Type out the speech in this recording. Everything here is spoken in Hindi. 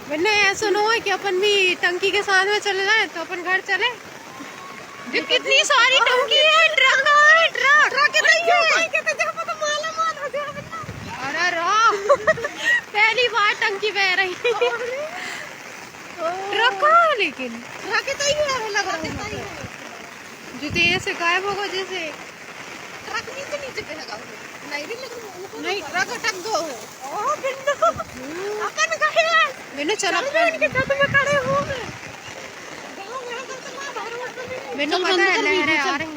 मैंने ऐसा ना हो कि अपन भी टंकी के साथ में चले जाए तो अपन घर चले। कितनी सारी टंकी है, ट्रक है, ट्रक अरे पहली बार टंकी बह रही ट्रक है, लेकिन जो तेज से गायब होगा जैसे ट्रक नीचे पे लगा नहीं ट्रक अटक गो अपन गए मैंने चला के साथ में खड़े हो मैंने पता है लहरें आ रही